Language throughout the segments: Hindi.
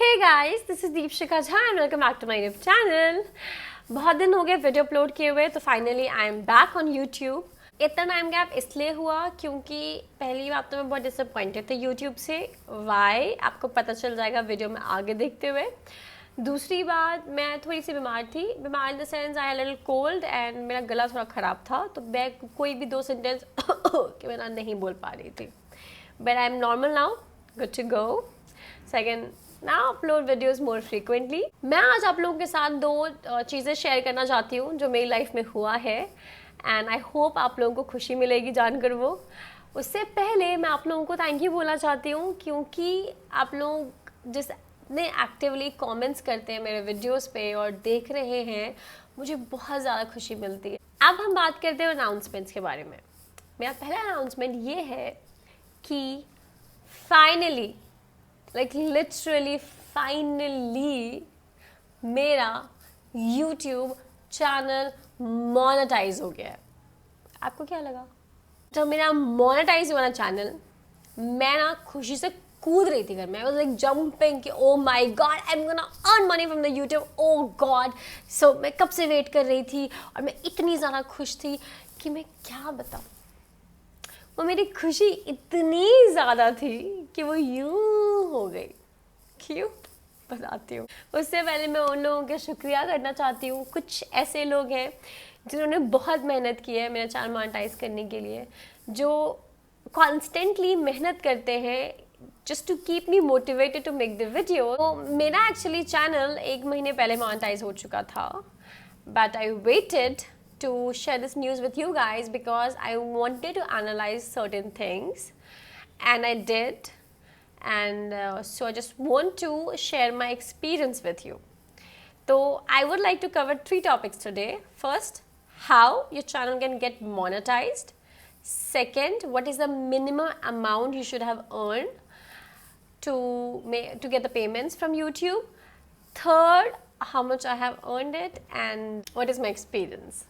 Hey guys, this is Deepshika Jha and welcome back to my YouTube channel. बहुत दिन हो गए वीडियो अपलोड किए हुए, तो finally I am back on YouTube. इतना टाइम गैप इसलिए हुआ क्योंकि पहली बात तो मैं बहुत डिसअपॉइंटेड थी यूट्यूब से. वाई आपको पता चल जाएगा वीडियो में आगे देखते हुए. दूसरी बात, मैं थोड़ी सी बीमार थी. बीमार in the sense I had a little cold and मेरा गला थोड़ा ख़राब था, तो मैं कोई भी दो सेंटेंस के बिना नहीं बोल पा रही थी. But I am normal now, good to go. Second, now upload videos more frequently. मैं आज आप लोगों के साथ दो चीज़ें शेयर करना चाहती हूँ जो मेरी लाइफ में हुआ है, एंड आई होप आप लोगों को खुशी मिलेगी जानकर वो. उससे पहले मैं आप लोगों को थैंक यू बोलना चाहती हूँ, क्योंकि आप लोग जितने एक्टिवली कमेंट्स करते हैं मेरे वीडियोस पे और देख रहे हैं, मुझे बहुत ज़्यादा खुशी मिलती है. अब हम बात करते हैं अनाउंसमेंट्स के बारे में. मेरा पहला अनाउंसमेंट ये है कि फाइनली, लाइक लिटरली फाइनली, मेरा YouTube चैनल मोनेटाइज हो गया है. आपको क्या लगा जब मेरा मोनेटाइज हुआ ना चैनल? मैं ना खुशी से कूद रही थी घर में. आई वाज लाइक जंपिंग कि oh my god, I am gonna earn money from the YouTube. Oh god. So मैं कब से वेट कर रही थी और मैं इतनी ज़्यादा खुश थी कि मैं क्या बताऊँ. वो मेरी खुशी इतनी ज़्यादा थी कि वो यूं हो गई. क्यों बताती हूँ. उससे पहले मैं उन लोगों का शुक्रिया करना चाहती हूँ. कुछ ऐसे लोग हैं जिन्होंने बहुत मेहनत की है मेरा चैनल मोनेटाइज करने के लिए, जो कॉन्स्टेंटली मेहनत करते हैं just to keep me motivated to make the video. तो मेरा एक्चुअली चैनल 1 महीने पहले मोनेटाइज हो चुका था, but I waited to share this news with you guys because I wanted to analyze certain things, and I did, and so I just want to share my experience with you. So I would like to cover 3 topics today. First, how your channel can get monetized. Second, what is the minimum amount you should have earned to get the payments from YouTube. Third, how much I have earned it and what is my experience.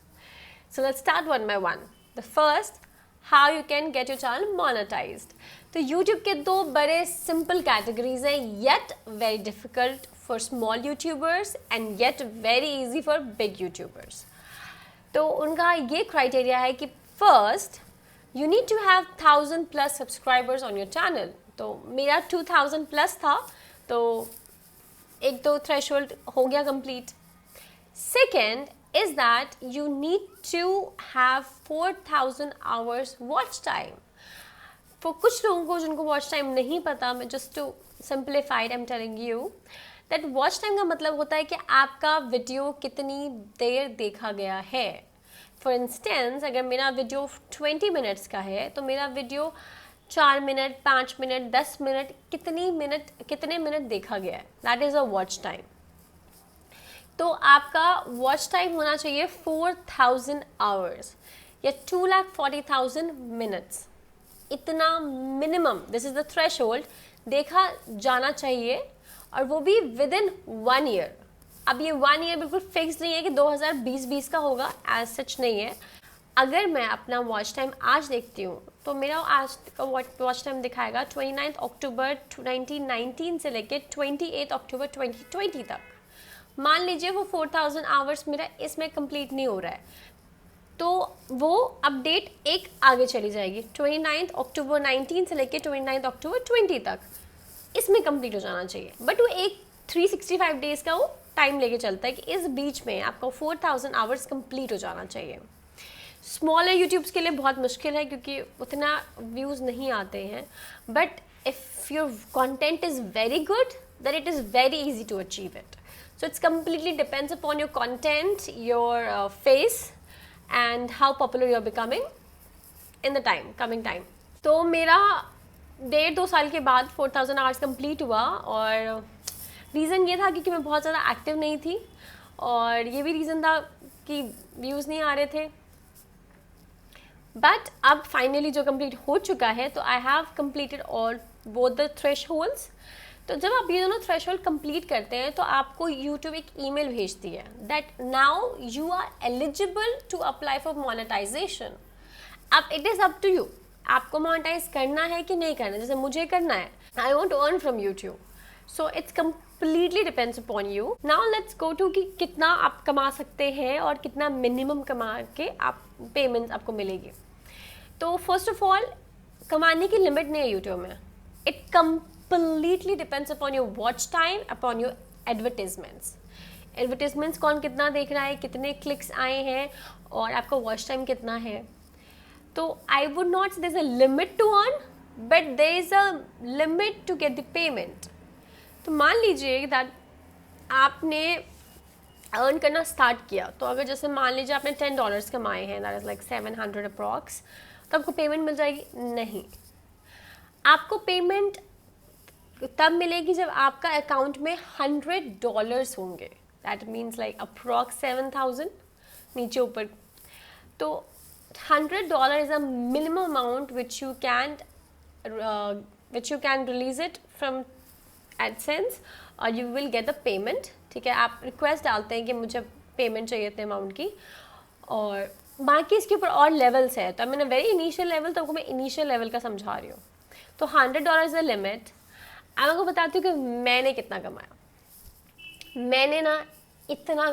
So let's start one by one. The first, how you can get your channel monetized. तो YouTube के 2 बड़े simple categories हैं, yet very difficult for small YouTubers and yet very easy for big YouTubers. तो उनका ये criteria है कि first, you need to have 1000 plus subscribers on your channel. तो मेरा 2000 plus था, तो एक तो threshold हो गया complete. Second is that you need to have 4000 hours watch time. For कुछ लोगों को जिनको watch time नहीं पता, मैं just to simplify it, I'm telling you that watch time का मतलब होता है कि आपका वीडियो कितनी देर देखा गया है. For instance, अगर मेरा वीडियो 20 मिनट्स का है तो मेरा वीडियो 4 मिनट, 5 मिनट, 10 मिनट, कितने मिनट देखा गया है, that is a watch time. तो आपका वॉच टाइम होना चाहिए 4000 आवर्स या 2,40,000 मिनट्स. इतना minimum, this is the threshold, देखा जाना चाहिए, और वो भी विद इन 1 ईयर. अब ये 1 ईयर बिल्कुल फिक्स नहीं है कि 2020 का होगा, एज सच नहीं है. अगर मैं अपना वॉच टाइम आज देखती हूँ तो मेरा आज का वॉच टाइम दिखाएगा 29 अक्टूबर 2019 से लेकर 28 अक्टूबर 2020 तक. मान लीजिए वो 4000 आवर्स मेरा इसमें कंप्लीट नहीं हो रहा है, तो वो अपडेट एक आगे चली जाएगी. 29 अक्टूबर 19 से लेकर 29 अक्टूबर 20 तक इसमें कंप्लीट हो जाना चाहिए. बट वो एक 365 डेज़ का वो टाइम लेके चलता है कि इस बीच में आपको 4000 आवर्स कंप्लीट हो जाना चाहिए. स्मॉलर यूट्यूब्स के लिए बहुत मुश्किल है क्योंकि उतना व्यूज़ नहीं आते हैं, but if your content is very good then it is very easy to achieve it. So it's completely depends upon your content, your face, and how popular you're becoming in the coming time. तो मेरा 1.5-2 साल के बाद 4000 आवर्स कंप्लीट हुआ, और रीज़न ये था क्योंकि मैं बहुत ज़्यादा एक्टिव नहीं थी, और ये भी रीज़न था कि व्यूज़ नहीं आ रहे थे. बट अब फाइनली जो कंप्लीट हो चुका है, तो I have completed all both the thresholds. तो जब आप ये दोनों थ्रेशोल्ड कंप्लीट करते हैं तो आपको यूट्यूब एक ईमेल भेजती है that now you are eligible to apply for monetization. अब it is up to you, आपको मोनेटाइज करना है कि नहीं करना. जैसे मुझे करना है, I want to earn from YouTube, so it's completely depends upon you. Now let's go to कि कितना आप कमा सकते हैं और कितना मिनिमम कमा के आप पेमेंट्स आपको मिलेगी. तो फर्स्ट ऑफ ऑल कमाने की लिमिट नहीं है यूट्यूब में. It completely depends upon your watch time, upon your advertisements. Advertisements कौन कितना देख रहा है, कितने क्लिक्स आए हैं और आपका वॉच टाइम कितना है. तो I would not say there is a limit to earn, but there is a limit to get the payment. तो मान लीजिए दैट आपने अर्न करना स्टार्ट किया, तो अगर जैसे मान लीजिए आपने $10 कमाए हैं, दैट इज लाइक 700 अप्रॉक्स, तो आपको पेमेंट मिल जाएगी? नहीं, आपको पेमेंट तब मिलेगी जब आपका अकाउंट में $100 होंगे. दैट मीन्स लाइक अप्रॉक्स 7,000 नीचे ऊपर. तो $100 is a minimum amount which you can release it from AdSense और you will get the payment. ठीक है, आप रिक्वेस्ट डालते हैं कि मुझे पेमेंट चाहिए इतने अमाउंट की, और बाकी इसके ऊपर और लेवल्स है. तो मैंने वेरी इनिशियल लेवल, तो आपको मैं इनिशियल लेवल का समझा रही हूँ. तो $100 इज द लिमिट. अब आपको बताती हूँ कि मैंने कितना कमाया. मैंने ना इतना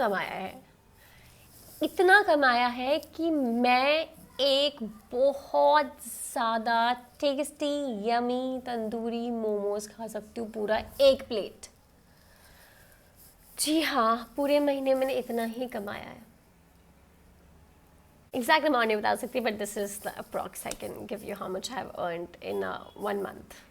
कमाया है कि मैं एक बहुत ज़्यादा टेस्टी यमी तंदूरी मोमोज खा सकती हूँ, पूरा एक प्लेट. जी हाँ, पूरे महीने मैंने इतना ही कमाया है. एग्जैक्ट अमाउंट नहीं बता सकती, but this is the approx I can give you how much I have earned in 1 month.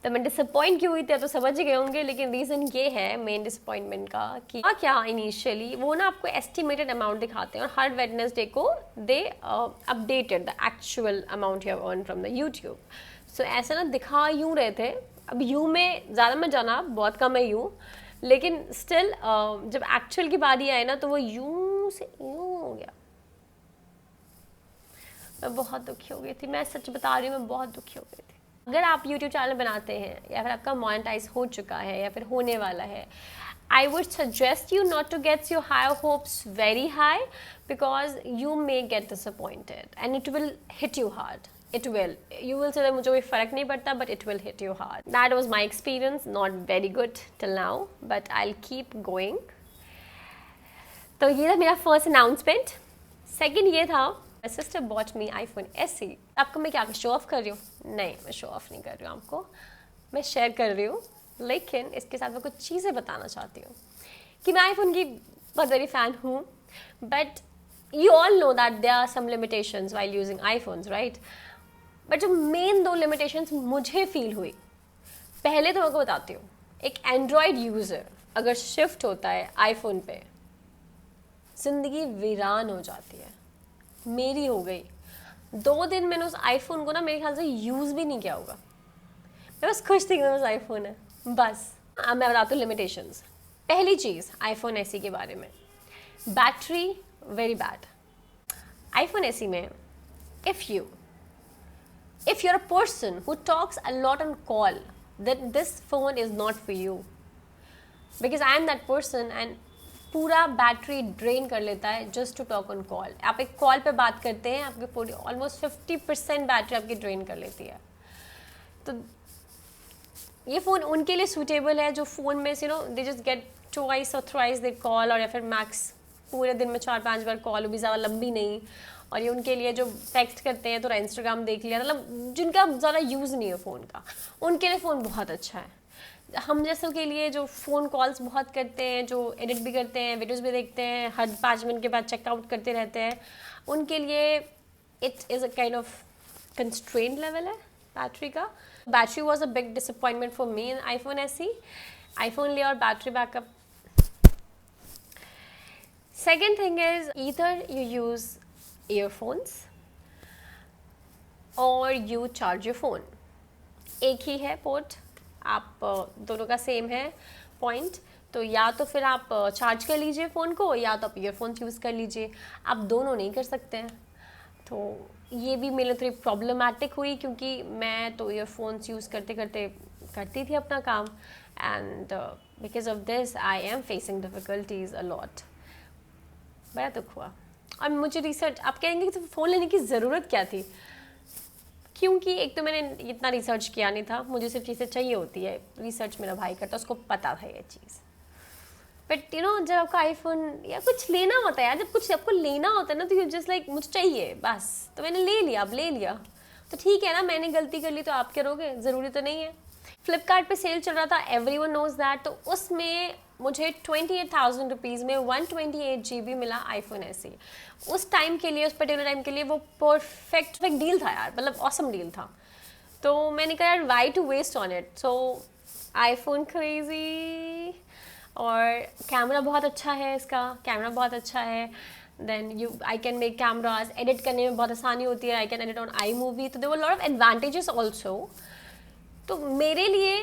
तो मैं डिसअपॉइंट क्यों हुई थी तो समझ गए होंगे, लेकिन रीज़न ये है मेन डिसअपॉइंटमेंट का कि क्या इनिशियली वो ना आपको एस्टिमेटेड अमाउंट दिखाते हैं और हर वेडनेसडे को they updated the actual amount you have earn from the YouTube. So ऐसा ना दिखा यूँ रहे थे. अब यू में ज़्यादा मत जाना, बहुत कम है यू, लेकिन स्टिल जब एक्चुअल की बारी आए ना तो वो यूँ से यूँ हो गया. मैं बहुत दुखी हो गई थी, मैं सच बता रही हूँ, मैं बहुत दुखी हो गई थी. अगर आप YouTube चैनल बनाते हैं या फिर आपका मोनेटाइज हो चुका है या फिर होने वाला है, I would suggest you not to get your higher hopes very high, because you may get disappointed and it will hit you hard. It will, you will say मुझे कोई फ़र्क नहीं पड़ता, but it will hit you hard. That was my experience, not very good till now, but I will keep going. तो ये था मेरा फर्स्ट अनाउंसमेंट. सेकेंड ये था, My sister bought me iPhone SE. आपको मैं क्या शो ऑफ कर रही हूँ? नहीं, मैं शो ऑफ नहीं कर रही हूँ आपको, मैं शेयर कर रही हूँ. लेकिन इसके साथ मैं कुछ चीज़ें बताना चाहती हूँ कि मैं आईफोन की बहुत बड़ी फ़ैन हूँ, but you all know that there are some limitations while using iPhones, right? But जो मेन 2 लिमिटेशंस मुझे फील हुई, पहले तो मैं आपको बताती हूँ. एक एंड्रॉयड यूज़र अगर शिफ्ट होता है आईफोन पे, ज़िंदगी वीरान हो जाती है. मेरी हो गई. 2 दिन मैंने उस आईफोन को ना मेरे ख्याल से यूज़ भी नहीं किया होगा. मैं बस खुश थी कि मेरे पास आईफोन है, बस. अब मैं बताती हूँ लिमिटेशंस. पहली चीज़ आईफोन एसई के बारे में, battery very bad. IPhone SE में if you are a person who talks a lot on call, then this phone is not for you, because I am that person and पूरा बैटरी ड्रेन कर लेता है just to talk on call. आप एक कॉल पे बात करते हैं, आपकी पूरी ऑलमोस्ट 50% बैटरी आपकी ड्रेन कर लेती है. तो ये फ़ोन उनके लिए सूटेबल है जो फ़ोन में से दे जस्ट गेट ट्वाइस और थ्राइस दे कॉल, और या फिर मैक्स पूरे दिन में 4-5 बार कॉल, भी ज़्यादा लंबी नहीं. और ये उनके लिए जो टेक्स्ट करते हैं, थोड़ा इंस्टाग्राम देख लिया, मतलब जिनका ज़्यादा यूज़ नहीं है फ़ोन का, उनके लिए फ़ोन बहुत अच्छा है. हम जैसों के लिए जो फ़ोन कॉल्स बहुत करते हैं, जो एडिट भी करते हैं, वीडियोस भी देखते हैं, हर 5 मिनट के बाद चेकआउट करते रहते हैं, उनके लिए it is a kind of constraint level है बैटरी का. Battery was a big disappointment for me in iPhone SE. IPhone लिया और battery backup. Second thing is either you use earphones or you charge your phone. एक ही है पोर्ट, आप दोनों का सेम है पॉइंट. तो या तो फिर आप चार्ज कर लीजिए फ़ोन को, या तो आप ईयरफोन्स यूज़ कर लीजिए. आप दोनों नहीं कर सकते हैं. तो ये भी मेरे लिए थोड़ी प्रॉब्लमेटिक हुई, क्योंकि मैं तो ईयरफोन्स यूज़ करते करते करती थी अपना काम, and because of this I am facing difficulties a lot. बड़ा दुख हुआ. और मुझे रिसर्च, आप कहेंगे कि तो फ़ोन लेने की ज़रूरत क्या थी? क्योंकि एक तो मैंने इतना रिसर्च किया नहीं था, मुझे सिर्फ चीज़ें चाहिए होती है, रिसर्च मेरा भाई करता, उसको पता था ये चीज़। बट यू नो जब आपका आईफोन या कुछ लेना होता है यार, जब कुछ आपको लेना होता है ना, तो यू जस्ट लाइक मुझे चाहिए बस, तो मैंने ले लिया, अब ले लिया तो ठीक है ना, मैंने गलती कर ली तो आप करोगे, ज़रूरी तो नहीं है। फ्लिपकार्ट पे सेल चल रहा था, एवरीवन नोज दैट, तो उसमें मुझे 28,000 रुपीज़ में 128 GB मिला आईफोन SE। उस टाइम के लिए, उस पर्टिकुलर टाइम के लिए वो परफेक्ट डील था यार, मतलब ऑसम डील था। तो मैंने कहा यार why to waste on it, so iPhone crazy. और कैमरा बहुत अच्छा है, इसका कैमरा बहुत अच्छा है। Then I can make cameras, edit करने में बहुत आसानी होती है, I can edit on iMovie, तो there were lot of advantages also. तो मेरे लिए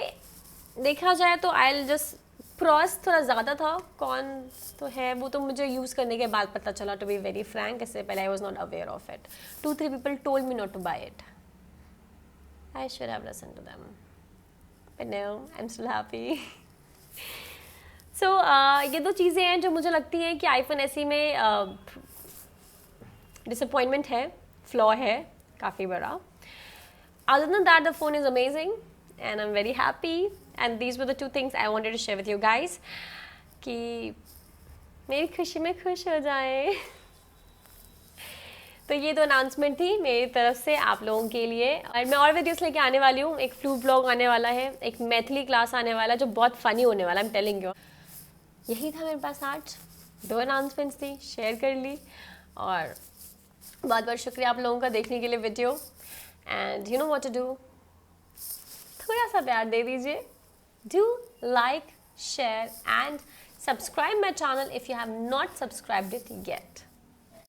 देखा जाए तो आई जस्ट प्रॉस थोड़ा ज़्यादा था, कौन तो है वो तो मुझे यूज़ करने के बाद पता चला, टू बी वेरी फ्रैंक। इससे पहले I was not aware of it, 2-3 people told me not to buy it, I should have listened to them, but no, I am still happy. So ये दो चीज़ें हैं जो मुझे लगती हैं कि आईफोन SE में डिसअपॉइंटमेंट है, फ्लॉ है काफ़ी बड़ा। Other than that, the phone is amazing and I'm very happy, and these were the two things I wanted to share with you guys कि मेरी खुशी में खुश हो जाए। तो ये तो अनाउंसमेंट थी मेरी तरफ से आप लोगों के लिए, और मैं और वीडियोस लेके आने वाली हूँ। एक फ्लू ब्लॉग आने वाला है, एक मैथिली क्लास आने वाला है जो बहुत फ़नी होने वाला है, I'm telling you। यही था मेरे पास आज, 2 अनाउंसमेंट्स थी, शेयर कर ली, और बहुत बहुत शुक्रिया आप लोगों का देखने के लिए video. And you know what to do, थोड़ा सा प्यार दे दीजिए, do like, share and subscribe my channel if you have not subscribed it yet.